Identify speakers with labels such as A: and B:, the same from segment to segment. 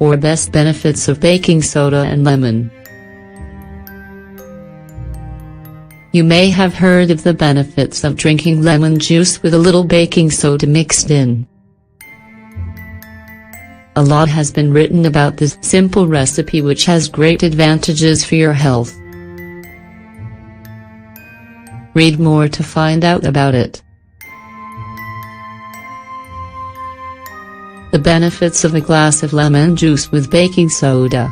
A: 4 Best benefits of baking soda and lemon. You may have heard of the benefits of drinking lemon juice with a little baking soda mixed in. A lot has been written about this simple recipe, which has great advantages for your health. Read more to find out about it. The benefits of a glass of lemon juice with baking soda.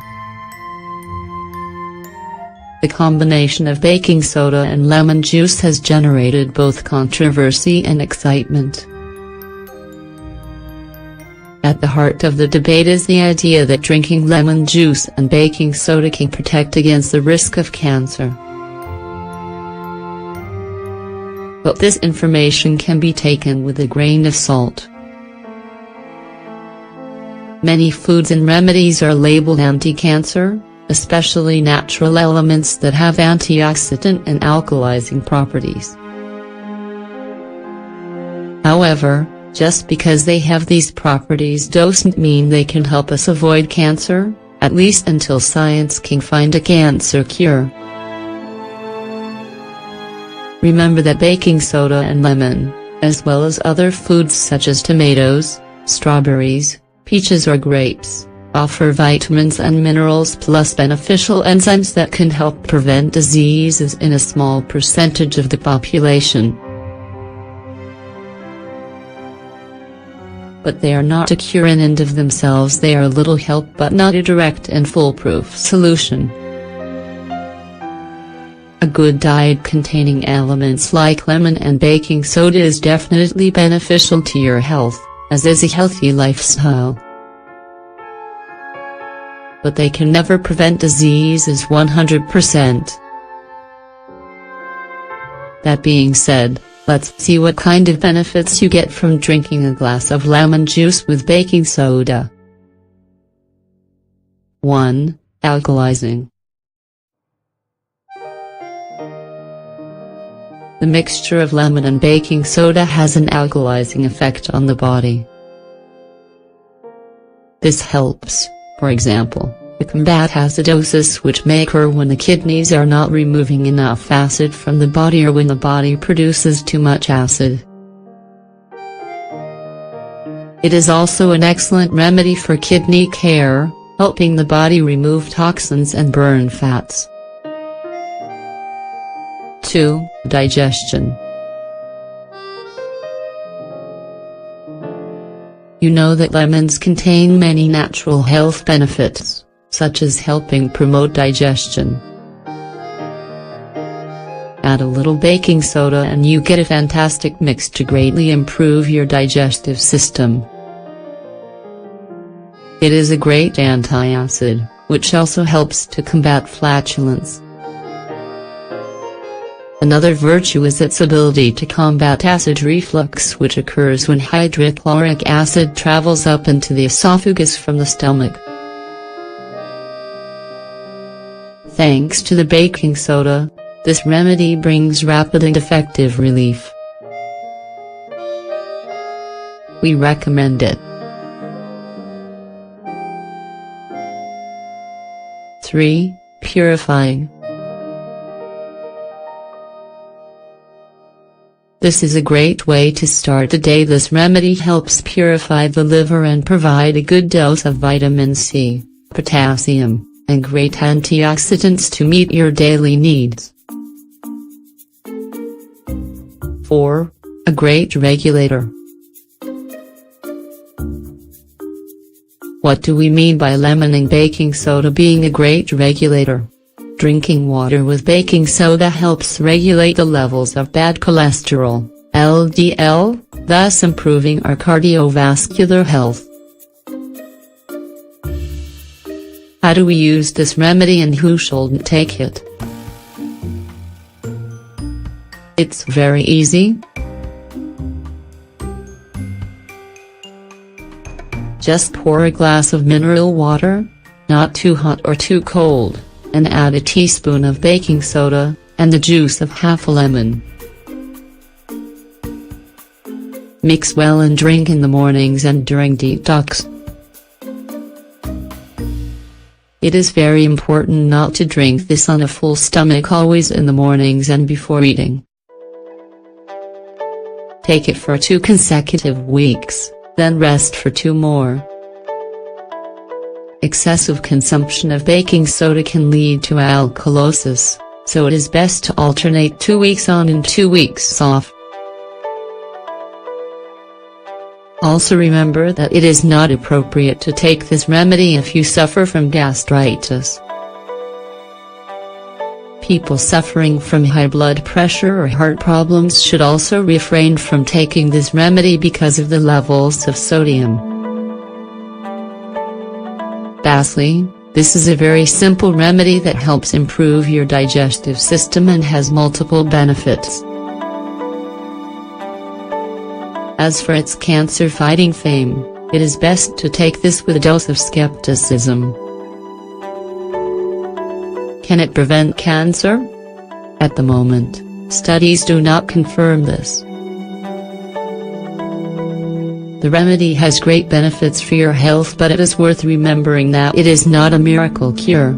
A: The combination of baking soda and lemon juice has generated both controversy and excitement. At the heart of the debate is the idea that drinking lemon juice and baking soda can protect against the risk of cancer. But this information can be taken with a grain of salt. Many foods and remedies are labeled anti-cancer, especially natural elements that have antioxidant and alkalizing properties. However, just because they have these properties doesn't mean they can help us avoid cancer, at least until science can find a cancer cure. Remember that baking soda and lemon, as well as other foods such as tomatoes, strawberries, peaches or grapes, offer vitamins and minerals plus beneficial enzymes that can help prevent diseases in a small percentage of the population. But they are not a cure in and of themselves. They are a little help but not a direct and foolproof solution. A good diet containing elements like lemon and baking soda is definitely beneficial to your health, as is a healthy lifestyle. But they can never prevent diseases 100%. That being said, let's see what kind of benefits you get from drinking a glass of lemon juice with baking soda. 1. Alkalizing. The mixture of lemon and baking soda has an alkalizing effect on the body. This helps, for example, to combat acidosis, which may occur when the kidneys are not removing enough acid from the body or when the body produces too much acid. It is also an excellent remedy for kidney care, helping the body remove toxins and burn fats. 2. Digestion. You know that lemons contain many natural health benefits, such as helping promote digestion. Add a little baking soda and you get a fantastic mix to greatly improve your digestive system. It is a great antacid, which also helps to combat flatulence. Another virtue is its ability to combat acid reflux, which occurs when hydrochloric acid travels up into the esophagus from the stomach. Thanks to the baking soda, this remedy brings rapid and effective relief. We recommend it. 3. Purifying. This is a great way to start the day. This remedy helps purify the liver and provide a good dose of vitamin C, potassium, and great antioxidants to meet your daily needs. 4. A great regulator. What do we mean by lemon and baking soda being a great regulator? Drinking water with baking soda helps regulate the levels of bad cholesterol, LDL, thus improving our cardiovascular health. How do we use this remedy and who shouldn't take it? It's very easy. Just pour a glass of mineral water, not too hot or too cold, and add a teaspoon of baking soda, and the juice of half a lemon. Mix well and drink in the mornings and during detox. It is very important not to drink this on a full stomach always in the mornings and before eating. Take it for 2 consecutive weeks, then rest for 2 more. Excessive consumption of baking soda can lead to alkalosis, so it is best to alternate 2 weeks on and 2 weeks off. Also remember that it is not appropriate to take this remedy if you suffer from gastritis. People suffering from high blood pressure or heart problems should also refrain from taking this remedy because of the levels of sodium. Lastly, this is a very simple remedy that helps improve your digestive system and has multiple benefits. As for its cancer-fighting fame, it is best to take this with a dose of skepticism. Can it prevent cancer? At the moment, studies do not confirm this. The remedy has great benefits for your health, but it is worth remembering that it is not a miracle cure.